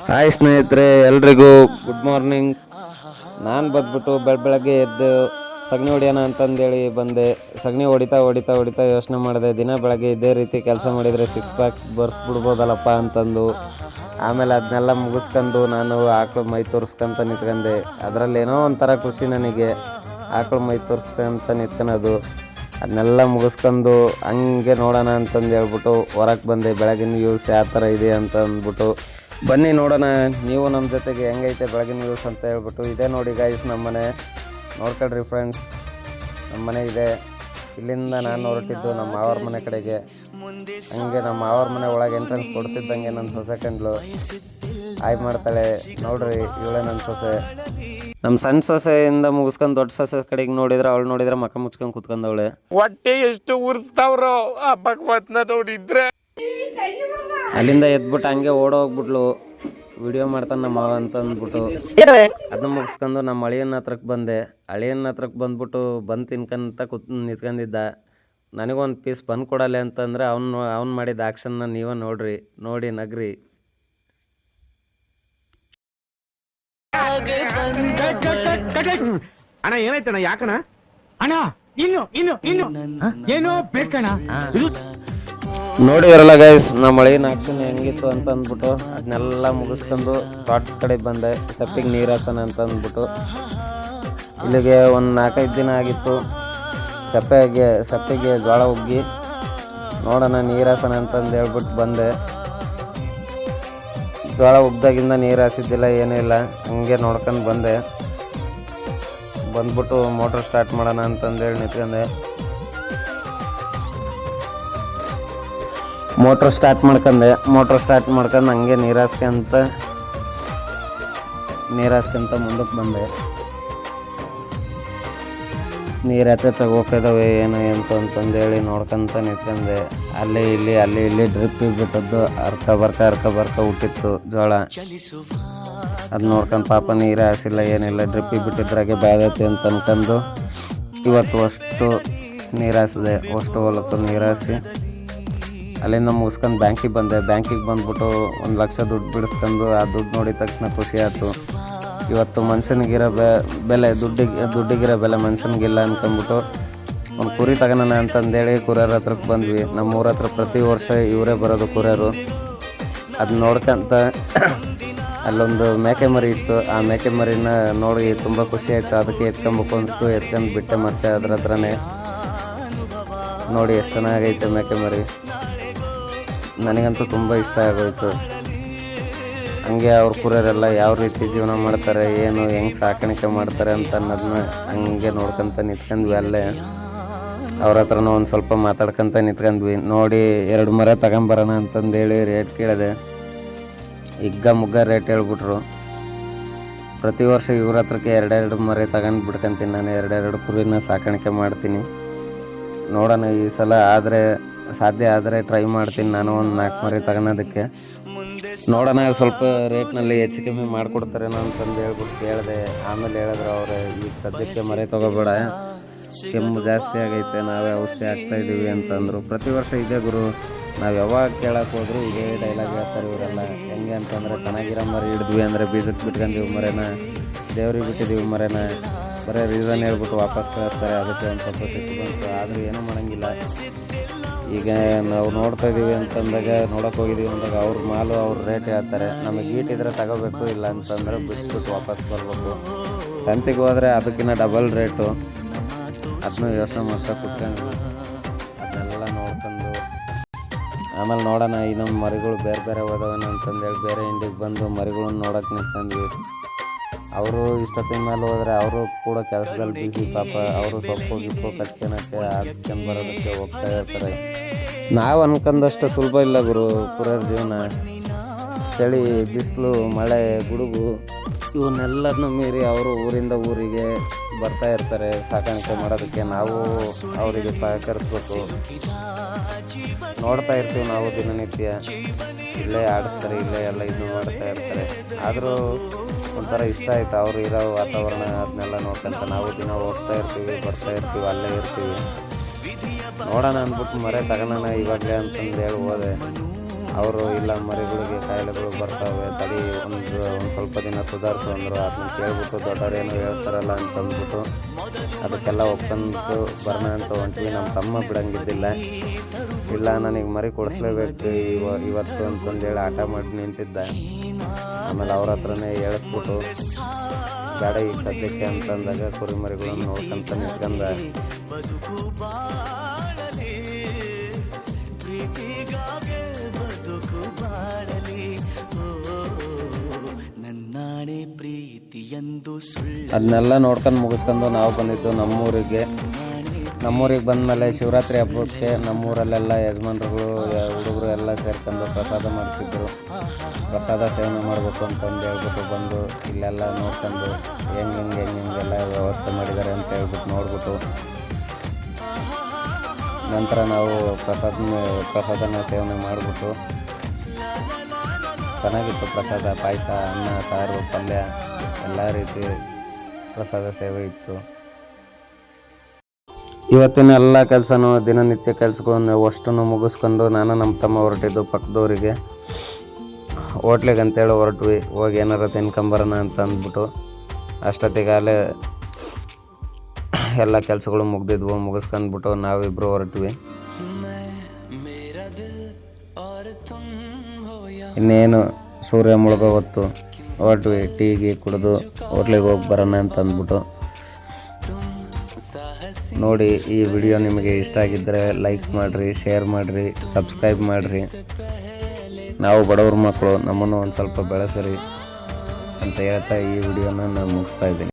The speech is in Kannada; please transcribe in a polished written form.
ಹಾಯ್ ಸ್ನೇಹಿತರೆ, ಎಲ್ರಿಗೂ ಗುಡ್ ಮಾರ್ನಿಂಗ್. ನಾನು ಬಂದ್ಬಿಟ್ಟು ಬೆಳಗ್ಗೆ ಎದ್ದು ಸಗಣಿ ಹೊಡಿಯೋಣ ಅಂತಂದೇಳಿ ಬಂದೆ. ಸಗಣಿ ಹೊಡಿತಾ ಹೊಡಿತಾ ಹೊಡಿತಾ ಯೋಚನೆ ಮಾಡಿದೆ, ದಿನ ಬೆಳಗ್ಗೆ ಇದೇ ರೀತಿ ಕೆಲಸ ಮಾಡಿದರೆ ಸಿಕ್ಸ್ ಪ್ಯಾಕ್ಸ್ ಬರ್ಸ್ಬಿಡ್ಬೋದಲ್ಲಪ್ಪ ಅಂತಂದು. ಆಮೇಲೆ ಅದನ್ನೆಲ್ಲ ಮುಗಿಸ್ಕೊಂಡು ನಾನು ಆಕಳು ಮೈ ತೋರಿಸ್ಕೊಂತ ನಿಂತ್ಕೊಂಡೆ. ಅದರಲ್ಲೇನೋ ಒಂಥರ ಖುಷಿ ನನಗೆ, ಆಕಳು ಮೈ ತೋರಿಸ್ಕೊಂತ ನಿಂತ್ಕೊಳೋದು. ಅದನ್ನೆಲ್ಲ ಮುಗಿಸ್ಕೊಂಡು ಹಂಗೆ ನೋಡೋಣ ಅಂತಂದು ಹೇಳ್ಬಿಟ್ಟು ಹೊರಗೆ ಬಂದೆ. ಬೆಳಗಿನ ವ್ಯೂಸ್ ಯಾವ ಥರ ಇದೆ ಅಂತ ಅಂದ್ಬಿಟ್ಟು ಬನ್ನಿ ನೋಡೋಣ ನೀವು ನಮ್ಮ ಜೊತೆಗೆ ಹೆಂಗೈತೆ ಬೆಳಗಿನ ವ್ಯೂಸ್ ಅಂತ ಹೇಳ್ಬಿಟ್ಟು. ಇದೇ ನೋಡಿ ಗೈಸ್ ನಮ್ಮ ಮನೆ, ನೋಡ್ಕೊಳ್ರಿ ಫ್ರೆಂಡ್ಸ್. ನಮ್ಮ ಮನೆ ಇದೆ. ಇಲ್ಲಿಂದ ನಾನು ಹೊರಟಿದ್ದು ನಮ್ಮ ಮಾವರ ಮನೆ ಕಡೆಗೆ. ಹಂಗೆ ನಮ್ಮ ಮಾವರ ಮನೆ ಒಳಗೆ ಎಂಟ್ರೆನ್ಸ್ ಕೊಡ್ತಿದ್ದಂಗೆ ನನ್ನ ಸೊಸೆ ಕಂಡ್ಲು. ಆಯ್ ಮಾಡ್ತಾಳೆ ನೋಡ್ರಿ, ಇವಳೇ ನನ್ನ ಸೊಸೆ. ನಮ್ಮ ಸಣ್ಣ ಸೊಸೆಯಿಂದ ಮುಗಿಸ್ಕೊಂಡು ದೊಡ್ಡ ಸೊಸೆ ಕಡೆಗೆ ನೋಡಿದ್ರೆ ಮಕ್ಕ ಮುಚ್ಕೊಂಡು ಕುತ್ಕೊಂಡವಳೆ. ಹೊಟ್ಟೆ ಎಷ್ಟು ಉರ್ಸ್ತಾವ್ರೋ ಆ ಭಗವತ್ನ ನೋಡಿದ್ರೆ. ಅಲ್ಲಿಂದ ಎದ್ಬಿಟ್ಟು ಹಂಗೆ ಓಡೋಗ್ಬಿಟ್ಲು, ವಿಡಿಯೋ ಮಾಡ್ತಾನೆ ನಮ್ಮ ಮಾವ ಅಂತ ಅಂದ್ಬಿಟ್ಟು. ಅದನ್ನ ಮುಗಿಸ್ಕೊಂಡು ನಮ್ಮ ಅಳಿಯನ ಹತ್ರಕ್ಕೆ ಬಂದೆ. ಅಳಿಯನ ಹತ್ರಕ್ಕೆ ಬಂದ್ಬಿಟ್ಟು ಬಂದು ತಿನ್ಕೊಂತ ನಿಂತ್ಕೊಂಡಿದ್ದ. ನನಗೊಂದು ಪೀಸ್ ಬಂದು ಕೊಡಲ್ಲ ಅಂತಂದರೆ ಅವ್ನು ಮಾಡಿದ ಆ್ಯಕ್ಷನ್ನ ನೀವೇ ನೋಡಿ ನಗ್ರಿ. ಅಣ್ಣ ಏನಾಯ್ತಣ್ಣ? ಯಾಕಣ್ಣ ಅಣ್ಣ? ಇನ್ನು ಏನೋ ಬೇಕಣ್ಣ. ನೋಡಿದ್ರಲ್ಲ ಗೈಸ್ ನಮ್ಮ ಅಳಿಯನ ಆಕ್ಷನ್ ಹೆಂಗಿತ್ತು ಅಂತ ಅಂದ್ಬಿಟ್ಟು ಅದನ್ನೆಲ್ಲ ಮುಗಿಸ್ಕೊಂಡು ತೋಟದ ಕಡೆ ಬಂದೆ. ಸಪ್ಪಿಗೆ ನೀರು ಹಾಸನ ಅಂತ ಅಂದ್ಬಿಟ್ಟು ಇಲ್ಲಿಗೆ ಒಂದು 4-5 ದಿನ ಆಗಿತ್ತು. ಸಪ್ಪಿಗೆ ಜೋಳ ಉಗ್ಗಿ ನೋಡೋಣ ನೀರು ಹಾಸನ ಅಂತಂದು ಹೇಳ್ಬಿಟ್ಟು ಬಂದೆ. ಜೋಳ ಉಗ್ದಾಗಿಂದ ನೀರು ಹಾಸಿದ್ದಿಲ್ಲ, ಏನೂ ಇಲ್ಲ, ಹಂಗೆ ನೋಡ್ಕೊಂಡು ಬಂದ್ಬಿಟ್ಟು ಮೋಟ್ರ್ ಸ್ಟಾರ್ಟ್ ಮಾಡೋಣ ಅಂತಂದೇಳಿ ನಿಂತ್ಕೊಂಡೆ. ಮೋಟ್ರ್ ಸ್ಟಾರ್ಟ್ ಮಾಡ್ಕೊಂಡು ಹಂಗೆ ನೀರು ಹಾಸ್ಕೊಂತ ಮುಂದಕ್ಕೆ ಬಂದೆ. ನೀರು ಹೋಗ್ತಿದ್ದಾವೆ ಏನು ಅಂತಂದೇಳಿ ನೋಡ್ಕೊಂತ ನಿಂತ್ಕೊಂಡೆ. ಅಲ್ಲಿ ಇಲ್ಲಿ ಡ್ರಿಪ್ ಬಿಟ್ಟದ್ದು ಅರ್ಕ ಬರ್ಕ ಹುಟ್ಟಿತ್ತು ಜೋಳ. ಅದು ನೋಡ್ಕೊಂಡು ಪಾಪ ನೀರು ಹಾಸಿಲ್ಲ, ಏನಿಲ್ಲ, ಡ್ರಿಪ್ಪಿಗೆ ಬಿಟ್ಟಿದ್ರಾಗೆ ಬ್ಯಾದೈತಿ ಅಂತ ಅನ್ಕೊಂಡು ಇವತ್ತು ಅಷ್ಟು ನೀರು ಹಾಸಿದೆ. ಅಷ್ಟು ಹೊಲಕ್ಕೂ ನೀರು ಹಾಸಿ ಅಲ್ಲಿಂದ ಮುಗಿಸ್ಕೊಂಡು ಬ್ಯಾಂಕಿಗೆ ಬಂದೆ. ಬ್ಯಾಂಕಿಗೆ ಬಂದ್ಬಿಟ್ಟು 1 ಲಕ್ಷ ದುಡ್ಡು ಬಿಡಿಸ್ಕೊಂಡು ಆ ದುಡ್ಡು ನೋಡಿದ ತಕ್ಷಣ ಖುಷಿ ಆಯ್ತು. ಇವತ್ತು ಮನುಷ್ಯನಿಗಿರೋ ಬೆಲೆ ದುಡ್ಡಿಗಿರೋ ಬೆಲೆ ಮನುಷ್ಯನಿಗಿಲ್ಲ ಅನ್ಕೊಂಡ್ಬಿಟ್ಟು ಒಂದು ಕುರಿ ತಗೋಣ ಅಂತಂದೇಳಿ ಕುರಿಯರ ಹತ್ರಕ್ಕೆ ಬಂದ್ವಿ. ನಮ್ಮೂರ ಹತ್ರ ಪ್ರತಿ ವರ್ಷ ಇವರೇ ಬರೋದು ಕುರಿಯರು. ಅದು ನೋಡ್ಕೊಂತ ಅಲ್ಲೊಂದು ಮೇಕೆ ಮರಿ ಇತ್ತು. ಆ ಮೇಕೆ ಮರಿನ ನೋಡಿ ತುಂಬ ಖುಷಿ ಆಯಿತು. ಅದಕ್ಕೆ ಎತ್ಕೊಬೇಕು ಅನಿಸ್ತು, ಎತ್ಕೊಂಡು ಬಿಟ್ಟೆ. ಮತ್ತೆ ಅದ್ರ ಹತ್ರನೇ ನೋಡಿ ಎಷ್ಟು ಚೆನ್ನಾಗೈತೆ ಮೇಕೆ ಮರಿ. ನನಗಂತೂ ತುಂಬ ಇಷ್ಟ ಆಗೋಯ್ತು. ಹಂಗೆ ಅವ್ರ ಕುರಿಯರೆಲ್ಲ ಯಾವ ರೀತಿ ಜೀವನ ಮಾಡ್ತಾರೆ, ಏನು ಹೆಂಗೆ ಸಾಕಾಣಿಕೆ ಮಾಡ್ತಾರೆ ಅಂತ ಅನ್ನೋದನ್ನ ಹಂಗೆ ನೋಡ್ಕೊತ ನಿಂತ್ಕೊಂಡ್ವಿ. ಅಲ್ಲೇ ಅವ್ರ ಹತ್ರನೂ ಒಂದು ಸ್ವಲ್ಪ ಮಾತಾಡ್ಕೊತ ನಿಂತ್ಕೊಂಡ್ವಿ. ನೋಡಿ 2 ಮರ ತಗೊಂಬರೋಣ ಅಂತಂದೇಳಿ ರೇಟ್ ಕೇಳಿದೆ. ಮುಗ್ಗ ರೇಟ್ ಹೇಳ್ಬಿಟ್ರು. ಪ್ರತಿ ವರ್ಷ ಇವ್ರ ಹತ್ರಕ್ಕೆ 2 ಮರಿ ತಗೊಂಡು ಬಿಡ್ಕೊಂತೀನಿ. ನಾನು 2 ಕುರಿನ ಸಾಕಾಣಿಕೆ ಮಾಡ್ತೀನಿ. ನೋಡೋಣ ಈ ಸಲ ಸಾಧ್ಯ ಆದರೆ ಟ್ರೈ ಮಾಡ್ತೀನಿ ನಾನು ಒಂದು 4 ಮರಿ ತಗೊಳೋದಕ್ಕೆ. ನೋಡೋಣ ಸ್ವಲ್ಪ ರೇಟ್ನಲ್ಲಿ ಹೆಚ್ಚು ಕಮ್ಮಿ ಮಾಡಿಕೊಡ್ತಾರೇನೋ ಅಂತಂದು ಹೇಳ್ಬಿಟ್ಟು ಕೇಳಿದೆ. ಆಮೇಲೆ ಹೇಳಿದ್ರು ಅವ್ರೆ, ಈಗ ಸದ್ಯಕ್ಕೆ ಮರಿ ತೊಗೋಬೇಡ, ಕೆಮ್ಮು ಜಾಸ್ತಿ ಆಗೈತೆ, ನಾವೇ ಔಷಧಿ ಹಾಕ್ತಾಯಿದ್ದೀವಿ ಅಂತಂದರು. ಪ್ರತಿ ವರ್ಷ ಇದೇ ಗುರು, ನಾವು ಯಾವಾಗ ಕೇಳಕ್ಕೆ ಹೋದ್ರು ಇದೇ ಡೈಲಾಗ್ ಹೇಳ್ತಾರೆ ಇವರೆಲ್ಲ. ಹೆಂಗೆ ಅಂತಂದರೆ, ಚೆನ್ನಾಗಿರೋ ಮರಿ ಹಿಡಿದ್ವಿ ಅಂದರೆ ಬೀಜಕ್ಕೆ ಬಿಟ್ಕೊಂಡಿವಿ ಮರೇನ, ದೇವ್ರಿಗೆ ಬಿಟ್ಟಿದ್ದೀವಿ ಮರೇನ, ಬರೀ ರೀಸನ್ ಹೇಳ್ಬಿಟ್ಟು ವಾಪಸ್ ಕಳಿಸ್ತಾರೆ. ಅದಕ್ಕೆ ಒಂದು ಸ್ವಲ್ಪ ಸಿಟ್ಟು ಬಂತು. ಆದರೂ ಏನೂ ಮಾಡೋಂಗಿಲ್ಲ. ಈಗ ನಾವು ನೋಡ್ತಾ ಇದ್ದೀವಿ ಅಂತಂದಾಗ, ನೋಡೋಕೆ ಹೋಗಿದ್ದೀವಿ ಅಂದಾಗ ಅವ್ರ ರೇಟ್ ಹೇಳ್ತಾರೆ. ನಮಗೆ ಗೀಟಿದ್ರೆ ತಗೋಬೇಕು, ಇಲ್ಲ ಅಂತಂದರೆ ಬಿಟ್ಬಿಟ್ಟು ವಾಪಸ್ ಬರಬೇಕು. ಸಂತೆಗೆ ಹೋದರೆ ಅದಕ್ಕಿಂತ ಡಬಲ್ ರೇಟು. ಅದನ್ನೂ ಯೋಚನೆ ಮಾಡ್ತಾ ಕೂತ್ಕೊಂಡು ಅದನ್ನೆಲ್ಲ ನೋಡ್ಕೊಂಡು ಆಮೇಲೆ ನೋಡೋಣ ಇನ್ನೊಂದು ಮರಿಗಳು ಬೇರೆ ಹೋದವನ ಅಂತಂದೇಳಿ ಬೇರೆ ಇಂಡಿಗೆ ಬಂದು ಮರಿಗಳನ್ನ ನೋಡೋಕೆ ನಿಂತ್ಕೊಂಡ್ವಿ. ಅವರು ಇಷ್ಟೊತ್ತಿನ ಮೇಲೆ ಹೋದರೆ ಅವರು ಕೂಡ ಕೆಲಸದಲ್ಲಿ ಬಿಸಿ ಪಾಪ. ಅವರು ಸೊಪ್ಪು ಕಟ್ಕೊಳಕ್ಕೆ ಹಾಕ್ಸ್ಕೊಂಡು ಬರೋದಕ್ಕೆ ಹೋಗ್ತಾ ಇರ್ತಾರೆ. ನಾವು ಅನ್ಕೊಂಡಷ್ಟು ಸುಲಭ ಇಲ್ಲ ಗುರು ಕುರಿಯರ ಜೀವನ. ಚಳಿ, ಬಿಸಿಲು, ಮಳೆ, ಗುಡುಗು ಇವನ್ನೆಲ್ಲದನ್ನೂ ಮೀರಿ ಅವರು ಊರಿಂದ ಊರಿಗೆ ಬರ್ತಾ ಇರ್ತಾರೆ ಸಾಕಾಣಿಕೆ ಮಾಡೋದಕ್ಕೆ. ನಾವು ಅವರಿಗೆ ಸಹಕರಿಸ್ಬೇಕು. ನೋಡ್ತಾ ಇರ್ತೀವಿ ನಾವು ದಿನನಿತ್ಯ. ಇಲ್ಲೇ ಆಡಿಸ್ತಾರೆ, ಇಲ್ಲೇ ಎಲ್ಲ ಇದು ಮಾಡ್ತಾ ಇರ್ತಾರೆ. ಆದರೂ ಒಂಥರ ಇಷ್ಟ ಆಯ್ತು ಅವರು ಇರೋ ವಾತಾವರಣ. ಅದನ್ನೆಲ್ಲ ನೋಡ್ಕೊಂತ ನಾವು ದಿನ ಹೋಗ್ತಾ ಇರ್ತೀವಿ, ಬರ್ತಾ ಇರ್ತೀವಿ, ಅಲ್ಲೇ ಇರ್ತೀವಿ. ನೋಡೋಣ ಅಂದ್ಬಿಟ್ಟು ಮರೆ ತಗೋಣ ಇವಾಗಲೇ ಅಂತಂದು ಹೇಳಿ ಹೋದೆ. ಅವರು ಇಲ್ಲ ಮರಿಗಳಿಗೆ ಕಾಯಿಲೆಗಳು ಬರ್ತಾವೆ ತಡಿ ಒಂದು ಸ್ವಲ್ಪ ದಿನ ಸುಧಾರಿಸು ಅಂದರು. ಅದನ್ನ ಕೇಳ್ಬಿಟ್ಟು ದೊಡ್ಡವರೇನು ಹೇಳ್ತಾರಲ್ಲ ಅಂತಂದ್ಬಿಟ್ಟು ಅದಕ್ಕೆಲ್ಲ ಒಪ್ಕೊಂಡು ಬರೋಣ ಅಂತ ಹೊಂಟ್ವಿ. ನಮ್ಮ ತಮ್ಮ ಬಿಡಂಗಿದ್ದಿಲ್ಲ. ಇಲ್ಲ ನನಗೆ ಮರಿ ಕೊಡಿಸ್ಲೇಬೇಕು ಇವತ್ತು ಅಂತಂದೇಳಿ ಆಟ ಮಾಡಿ ನಿಂತಿದ್ದ. ಆಮೇಲೆ ಅವ್ರ ಹತ್ರನೇ ಹೇಳಿಸ್ಬಿಟ್ಟು ಬೇಡ ಈಗ ಸದ್ಯಕ್ಕೆ ಅಂತಂದಾಗ ಕುರಿ ಮರಿಗಳನ್ನು ನೋಡ್ಕೊಂತ ನಿಂತ್ಕೊಂಡ. ಅದನ್ನೆಲ್ಲ ನೋಡ್ಕೊಂಡು ಮುಗಿಸ್ಕೊಂಡು ನಾವು ಬಂದಿದ್ದು ನಮ್ಮೂರಿಗೆ ಬಂದಮೇಲೆ ಶಿವರಾತ್ರಿ ಹಬ್ಬಕ್ಕೆ ನಮ್ಮೂರಲ್ಲೆಲ್ಲ ಯಜಮಾನ್ರುಗಳು ಹುಡುಗರು ಎಲ್ಲ ಸೇರ್ಕೊಂಡು ಪ್ರಸಾದ ಮಾಡಿಸಿದ್ರು. ಪ್ರಸಾದ ಸೇವನೆ ಮಾಡಬೇಕು ಅಂತಂದು ಹೇಳ್ಬಿಟ್ಟು ಬಂದು ಇಲ್ಲೆಲ್ಲ ನೋಡ್ಕೊಂಡು ಹೆಂಗೆಲ್ಲ ವ್ಯವಸ್ಥೆ ಮಾಡಿದ್ದಾರೆ ಅಂತ ಹೇಳ್ಬಿಟ್ಟು ನೋಡ್ಬಿಟ್ಟು ನಂತರ ನಾವು ಪ್ರಸಾದನ ಸೇವನೆ ಮಾಡಿಬಿಟ್ಟು ಚೆನ್ನಾಗಿತ್ತು. ಪ್ರಸಾದ, ಪಾಯಸ, ಅನ್ನ, ಸಾರು, ಪಲ್ಯ ಎಲ್ಲ ರೀತಿ ಪ್ರಸಾದ ಸೇವೆ ಇತ್ತು. ಇವತ್ತಿನ ಎಲ್ಲ ಕೆಲಸನೂ ದಿನನಿತ್ಯ ಕೆಲಸಗಳನ್ನು ಅಷ್ಟನ್ನು ಮುಗಿಸ್ಕೊಂಡು ನಾನು ನಮ್ಮ ತಮ್ಮ ಹೊರಟಿದ್ದು ಪಕ್ಕದವರಿಗೆ ಹೋಟ್ಲಿಗೆ ಅಂತೇಳಿ ಹೊರಟ್ವಿ. ಹೋಗಿ ಏನಾರು ತಿನ್ಕೊಂಬರೋಣ ಅಂತ ಅಂದ್ಬಿಟ್ಟು ಅಷ್ಟೊತ್ತಿಗಾಲೇ ಎಲ್ಲ ಕೆಲಸಗಳು ಮುಗಿಸ್ಕೊಂಡ್ಬಿಟ್ಟು ನಾವಿಬ್ಬರು ಹೊರಟ್ವಿ. ಇನ್ನೇನು ಸೂರ್ಯ ಮುಳುಗೋ ಹೊತ್ತು ಹೊರಟ್ವಿ. ಟೀಗೆ ಕುಡಿದು ಹೋಟ್ಲಿಗೆ ಹೋಗಿ ಬರೋಣ ಅಂತ ಅಂದ್ಬಿಟ್ಟು. ನೋಡಿ, ಈ ವಿಡಿಯೋ ನಿಮಗೆ ಇಷ್ಟ ಆಗಿದ್ದರೆ ಲೈಕ್ ಮಾಡಿರಿ, ಶೇರ್ ಮಾಡಿರಿ, ಸಬ್ಸ್ಕ್ರೈಬ್ ಮಾಡಿರಿ. ನಾವು ಬಡವ್ರ ಮಕ್ಕಳು, ನಮ್ಮನ್ನು ಒಂದು ಸ್ವಲ್ಪ ಬೆಳೆಸಿರಿ ಅಂತ ಹೇಳ್ತಾ ಈ ವಿಡಿಯೋನ ನಾನು ಮುಗಿಸ್ತಾ ಇದ್ದೀನಿ.